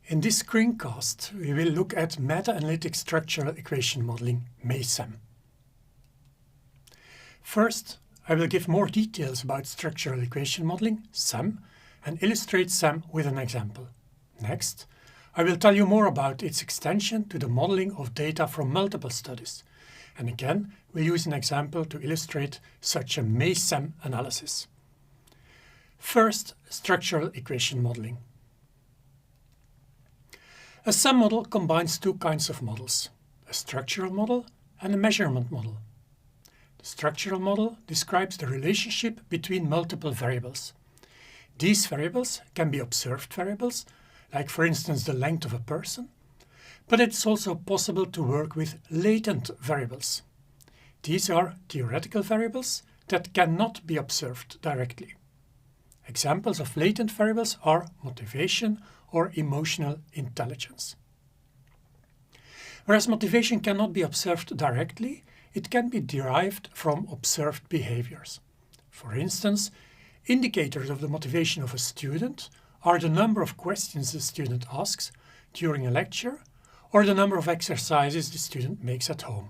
In this screencast, we will look at meta-analytic structural equation modeling, SEM. First, I will give more details about structural equation modeling, SEM, and illustrate SEM with an example. Next, I will tell you more about its extension to the modeling of data from multiple studies. And again, we'll use an example to illustrate such a SEM analysis. First, structural equation modeling. A SEM model combines two kinds of models, a structural model and a measurement model. The structural model describes the relationship between multiple variables. These variables can be observed variables, like for instance the length of a person, but it's also possible to work with latent variables. These are theoretical variables that cannot be observed directly. Examples of latent variables are motivation or emotional intelligence. Whereas motivation cannot be observed directly, it can be derived from observed behaviors. For instance, indicators of the motivation of a student are the number of questions the student asks during a lecture or the number of exercises the student makes at home.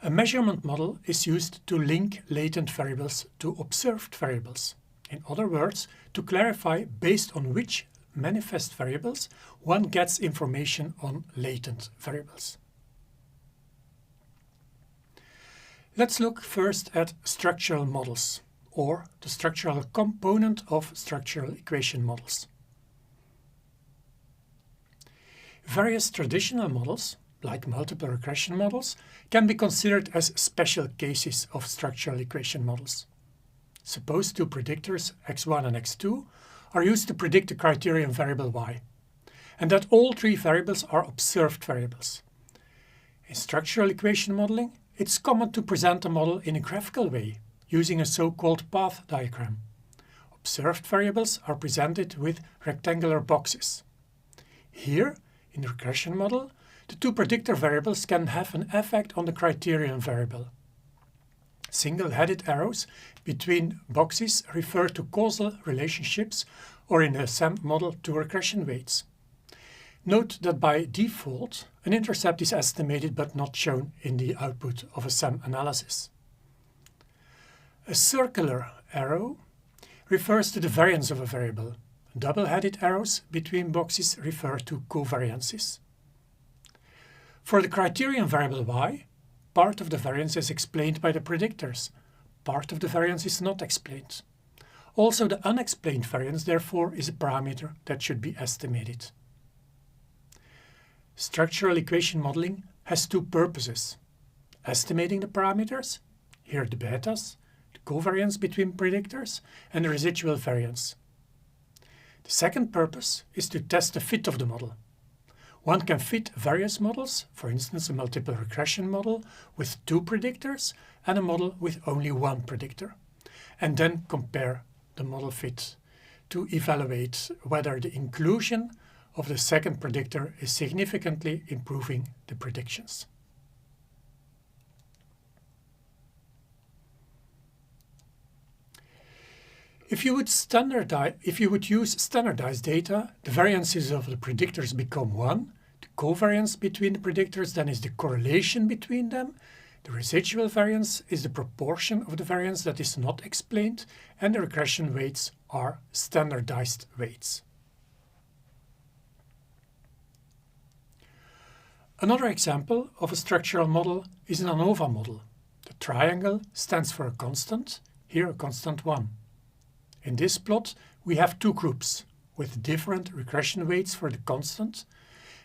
A measurement model is used to link latent variables to observed variables. In other words, to clarify based on which manifest variables one gets information on latent variables. Let's look first at structural models, or the structural component of structural equation models. Various traditional models, like multiple regression models, can be considered as special cases of structural equation models. Suppose two predictors, x1 and x2, are used to predict the criterion variable y, and that all three variables are observed variables. In structural equation modeling, it's common to present a model in a graphical way, using a so-called path diagram. Observed variables are presented with rectangular boxes. Here, in the regression model, the two predictor variables can have an effect on the criterion variable. Single-headed arrows between boxes refer to causal relationships, or in a SEM model to regression weights. Note that by default, an intercept is estimated but not shown in the output of a SEM analysis. A circular arrow refers to the variance of a variable. Double-headed arrows between boxes refer to covariances. For the criterion variable y, part of the variance is explained by the predictors. Part of the variance is not explained. Also, the unexplained variance, therefore, is a parameter that should be estimated. Structural equation modeling has two purposes: estimating the parameters, here the betas, the covariance between predictors, and the residual variance. The second purpose is to test the fit of the model. One can fit various models, for instance a multiple regression model with two predictors and a model with only one predictor, and then compare the model fit to evaluate whether the inclusion of the second predictor is significantly improving the predictions. If you would use standardized data, the variances of the predictors become 1. The covariance between the predictors then is the correlation between them. The residual variance is the proportion of the variance that is not explained, and the regression weights are standardized weights. Another example of a structural model is an ANOVA model. The triangle stands for a constant, here a constant 1. In this plot, we have two groups with different regression weights for the constant,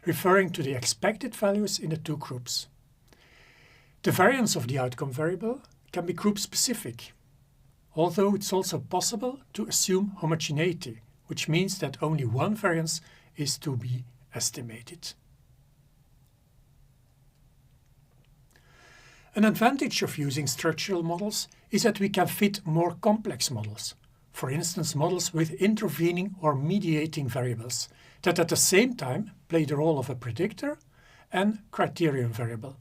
referring to the expected values in the two groups. The variance of the outcome variable can be group-specific, although it's also possible to assume homogeneity, which means that only one variance is to be estimated. An advantage of using structural models is that we can fit more complex models. For instance, models with intervening or mediating variables that at the same time play the role of a predictor and criterion variable.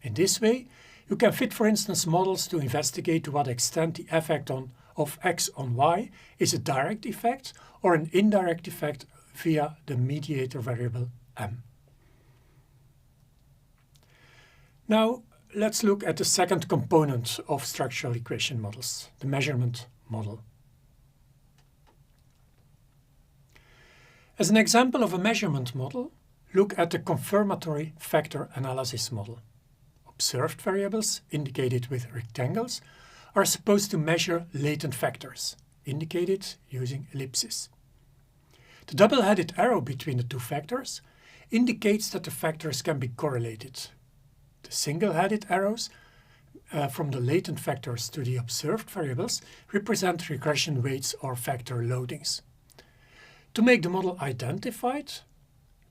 In this way, you can fit, for instance, models to investigate to what extent the effect on of x on y is a direct effect or an indirect effect via the mediator variable m. Now let's look at the second component of structural equation models, the measurement model. As an example of a measurement model, look at the confirmatory factor analysis model. Observed variables, indicated with rectangles, are supposed to measure latent factors, indicated using ellipses. The double-headed arrow between the two factors indicates that the factors can be correlated. The single-headed arrows from the latent factors to the observed variables represent regression weights or factor loadings. To make the model identified,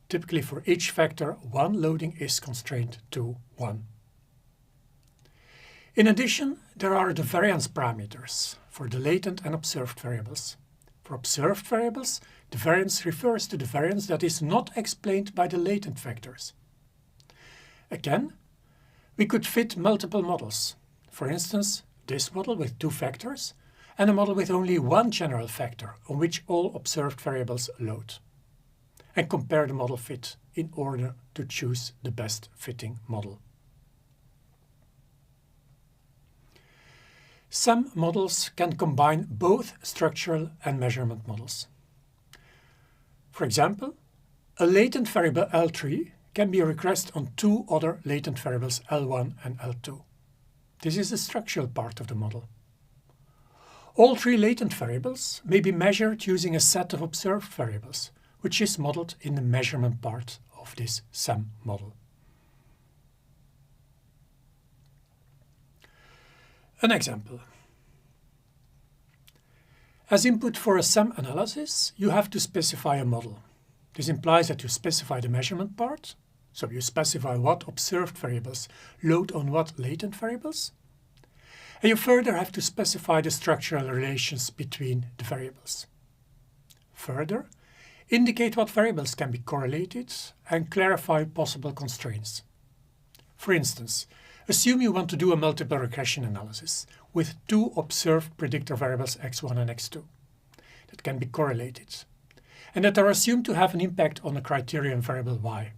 typically for each factor, one loading is constrained to 1. In addition, there are the variance parameters for the latent and observed variables. For observed variables, the variance refers to the variance that is not explained by the latent factors. Again, we could fit multiple models. For instance, this model with 2 factors and a model with only one general factor on which all observed variables load, and compare the model fit in order to choose the best fitting model. SEM models can combine both structural and measurement models. For example, a latent variable L3 can be regressed on 2 other latent variables L1 and L2. This is the structural part of the model. All 3 latent variables may be measured using a set of observed variables, which is modeled in the measurement part of this SEM model. An example. As input for a SEM analysis, you have to specify a model. This implies that you specify the measurement part, so you specify what observed variables load on what latent variables, and you further have to specify the structural relations between the variables. Further, indicate what variables can be correlated and clarify possible constraints. For instance, assume you want to do a multiple regression analysis with 2 observed predictor variables x1 and x2 that can be correlated, and that are assumed to have an impact on the criterion variable y.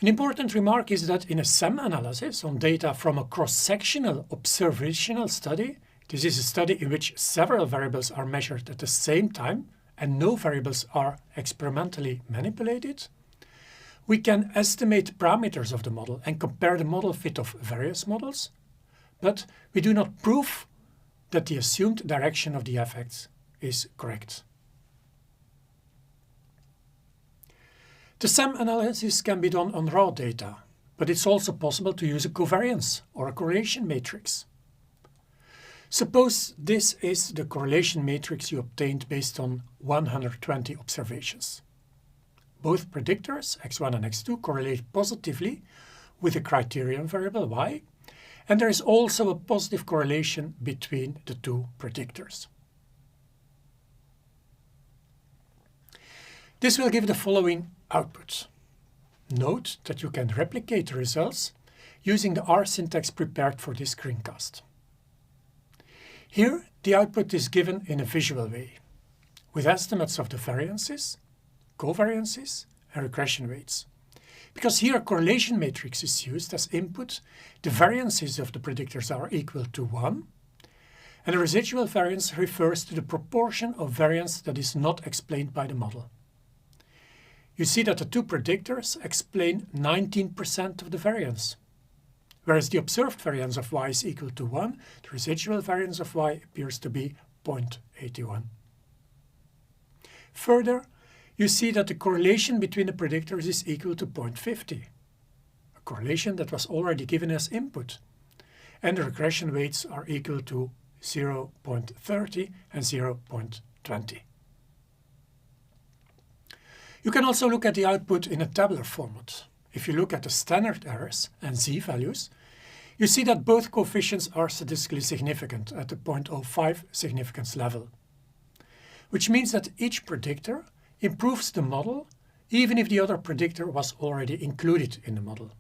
An important remark is that in a SEM analysis on data from a cross-sectional observational study, this is a study in which several variables are measured at the same time and no variables are experimentally manipulated, we can estimate parameters of the model and compare the model fit of various models, but we do not prove that the assumed direction of the effects is correct. The SEM analysis can be done on raw data, but it's also possible to use a covariance or a correlation matrix. Suppose this is the correlation matrix you obtained based on 120 observations. Both predictors, x1 and x2, correlate positively with the criterion variable y, and there is also a positive correlation between the 2 predictors. This will give the following output. Note that you can replicate the results using the R syntax prepared for this screencast. Here, the output is given in a visual way, with estimates of the variances, covariances, and regression weights. Because here a correlation matrix is used as input, the variances of the predictors are equal to 1, and the residual variance refers to the proportion of variance that is not explained by the model. You see that the 2 predictors explain 19% of the variance. Whereas the observed variance of y is equal to 1, the residual variance of y appears to be 0.81. Further, you see that the correlation between the predictors is equal to 0.50, a correlation that was already given as input, and the regression weights are equal to 0.30 and 0.20. You can also look at the output in a tabular format. If you look at the standard errors and z-values, you see that both coefficients are statistically significant at the 0.05 significance level, which means that each predictor improves the model even if the other predictor was already included in the model.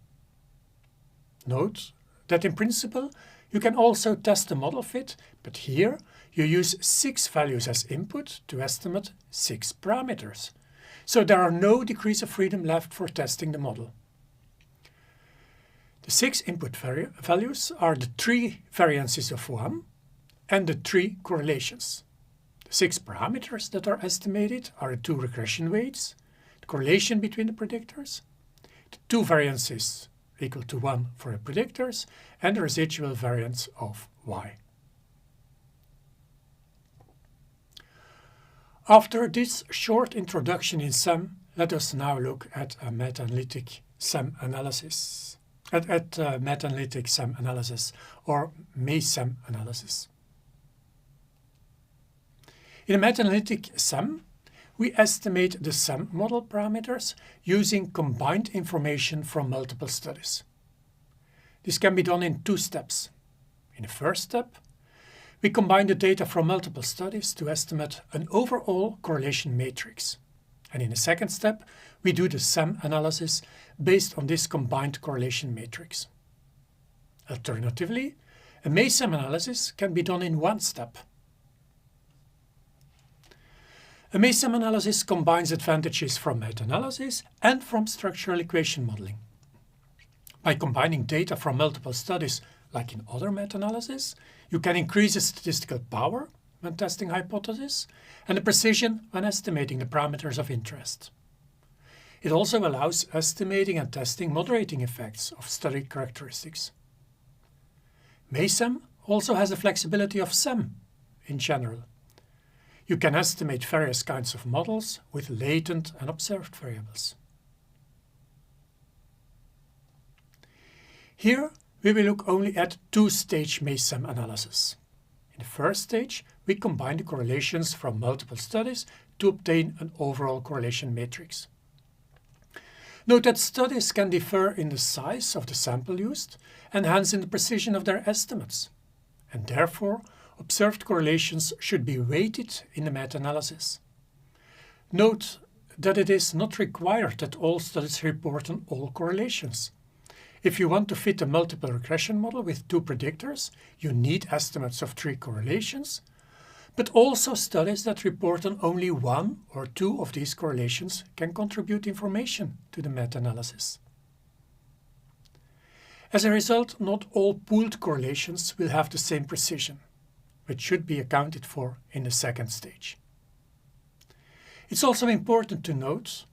Note that in principle You can also test the model fit, but here you use 6 values as input to estimate 6 parameters. So there are no degrees of freedom left for testing the model. The 6 input values are the 3 variances of 1 and the 3 correlations. The 6 parameters that are estimated are the 2 regression weights, the correlation between the predictors, the 2 variances equal to 1 for the predictors, and the residual variance of y. After this short introduction in SEM, let us now look at a meta-analytic SEM analysis. Meta-analytic SEM analysis, or MESEM analysis. In a meta-analytic SEM, we estimate the SEM model parameters using combined information from multiple studies. This can be done in 2 steps. In the first step, we combine the data from multiple studies to estimate an overall correlation matrix. And in the second step, we do the SEM analysis based on this combined correlation matrix. Alternatively, a MESEM analysis can be done in 1 step. A MESEM analysis combines advantages from meta-analysis and from structural equation modeling. By combining data from multiple studies, like in other meta-analysis, you can increase the statistical power when testing hypotheses and the precision when estimating the parameters of interest. It also allows estimating and testing moderating effects of study characteristics. MESEM also has the flexibility of SEM in general. You can estimate various kinds of models with latent and observed variables. Here we will look only at 2-stage MESEM analysis. In the first stage, we combine the correlations from multiple studies to obtain an overall correlation matrix. Note that studies can differ in the size of the sample used and hence in the precision of their estimates, and therefore observed correlations should be weighted in the meta-analysis. Note that it is not required that all studies report on all correlations. If you want to fit a multiple regression model with 2 predictors, you need estimates of 3 correlations, but also studies that report on only 1 or 2 of these correlations can contribute information to the meta-analysis. As a result, not all pooled correlations will have the same precision, which should be accounted for in the second stage. It's also important to note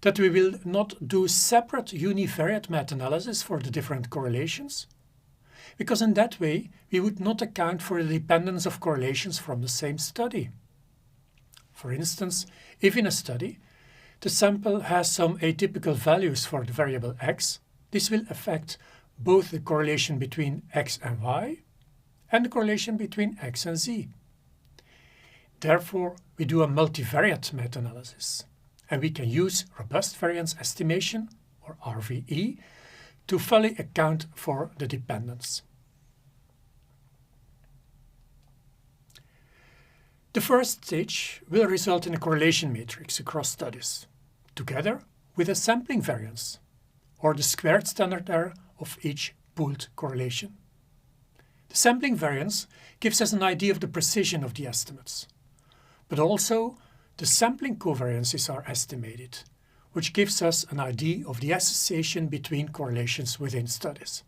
that we will not do separate univariate meta-analysis for the different correlations, because in that way we would not account for the dependence of correlations from the same study. For instance, if in a study the sample has some atypical values for the variable x, this will affect both the correlation between x and y and the correlation between x and z. Therefore, we do a multivariate meta-analysis, and we can use robust variance estimation, or RVE, to fully account for the dependence. The first stage will result in a correlation matrix across studies, together with a sampling variance, or the squared standard error of each pooled correlation. The sampling variance gives us an idea of the precision of the estimates, but also the sampling covariances are estimated, which gives us an idea of the association between correlations within studies.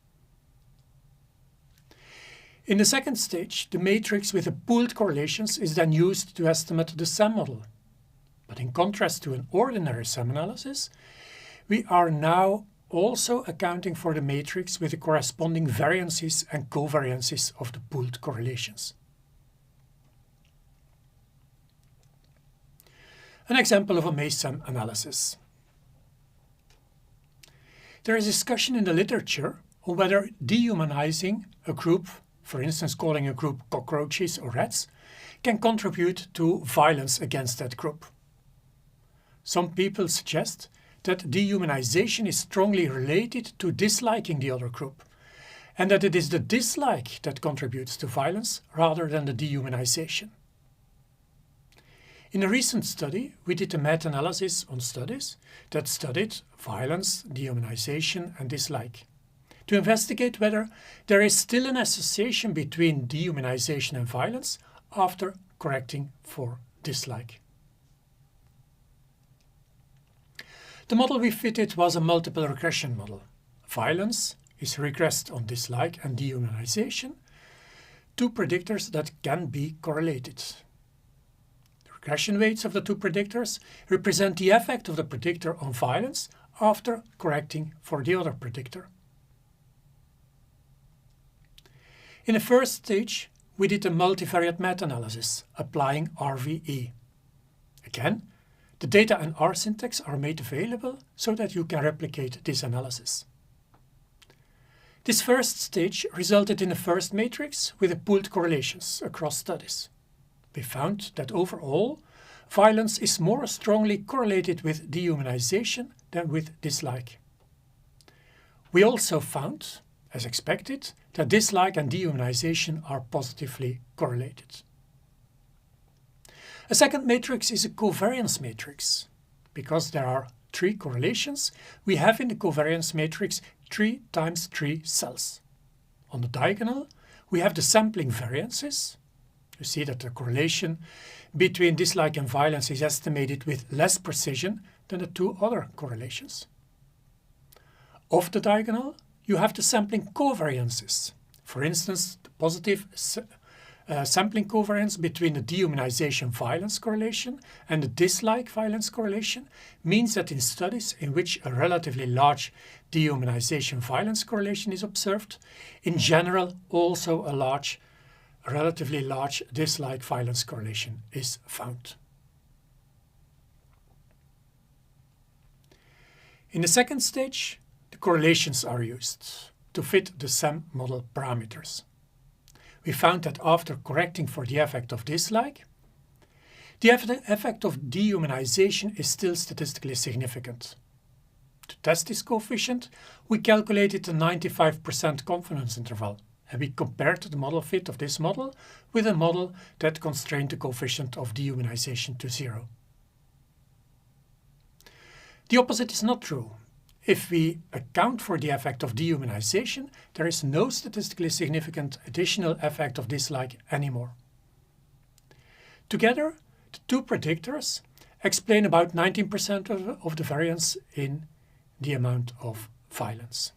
In the second stage, the matrix with the pooled correlations is then used to estimate the SEM model. But in contrast to an ordinary SEM analysis, we are now also accounting for the matrix with the corresponding variances and covariances of the pooled correlations. An example of a MESEM analysis. There is discussion in the literature on whether dehumanizing a group, for instance calling a group cockroaches or rats, can contribute to violence against that group. Some people suggest that dehumanization is strongly related to disliking the other group, and that it is the dislike that contributes to violence rather than the dehumanization. In a recent study, we did a meta-analysis on studies that studied violence, dehumanization and dislike. to investigate whether there is still an association between dehumanization and violence after correcting for dislike. The model we fitted was a multiple regression model. Violence is regressed on dislike and dehumanization, two predictors that can be correlated. The regression weights of the two predictors represent the effect of the predictor on violence after correcting for the other predictor. In the first stage, we did a multivariate meta-analysis applying RVE. Again, the data and R syntax are made available so that you can replicate this analysis. This first stage resulted in a first matrix with pooled correlations across studies. We found that overall, violence is more strongly correlated with dehumanization than with dislike. We also found, as expected, that dislike and dehumanization are positively correlated. A second matrix is a covariance matrix. Because there are 3 correlations, we have in the covariance matrix 3 times 3 cells. On the diagonal, we have the sampling variances. You see that the correlation between dislike and violence is estimated with less precision than the 2 other correlations. Off the diagonal, you have the sampling covariances. For instance, the positive sampling covariance between the dehumanization violence correlation and the dislike violence correlation means that in studies in which a relatively large dehumanization violence correlation is observed, in general also a relatively large dislike violence correlation is found. In the second stage, the correlations are used to fit the SEM model parameters. We found that after correcting for the effect of dislike, the effect of dehumanization is still statistically significant. To test this coefficient, we calculated a 95% confidence interval, and we compared the model fit of this model with a model that constrained the coefficient of dehumanization to 0. The opposite is not true. If we account for the effect of dehumanization, there is no statistically significant additional effect of dislike anymore. Together, the 2 predictors explain about 19% of the variance in the amount of violence.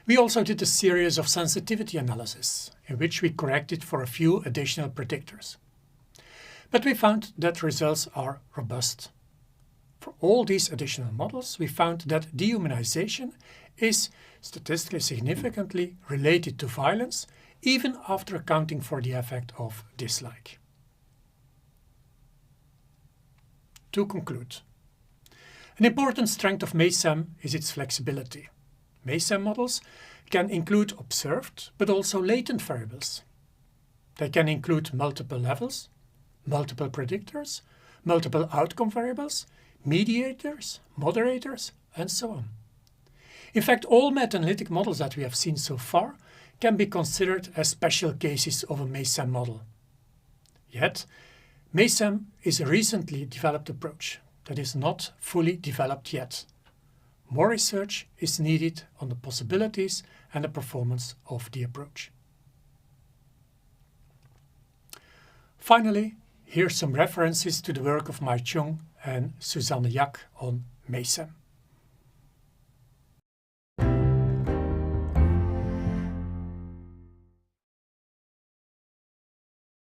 We also did a series of sensitivity analysis in which we corrected for a few additional predictors. But we found that results are robust. For all these additional models, we found that dehumanization is statistically significantly related to violence, even after accounting for the effect of dislike. To conclude, an important strength of SEM is its flexibility. SEM models can include observed but also latent variables. They can include multiple levels, multiple predictors, multiple outcome variables, mediators, moderators, and so on. In fact, all meta-analytic models that we have seen so far can be considered as special cases of a SEM model. Yet, SEM is a recently developed approach that is not fully developed yet. More research is needed on the possibilities and the performance of the approach. Finally, here are some references to the work of Mai Chung and Susanne Jak on SEM.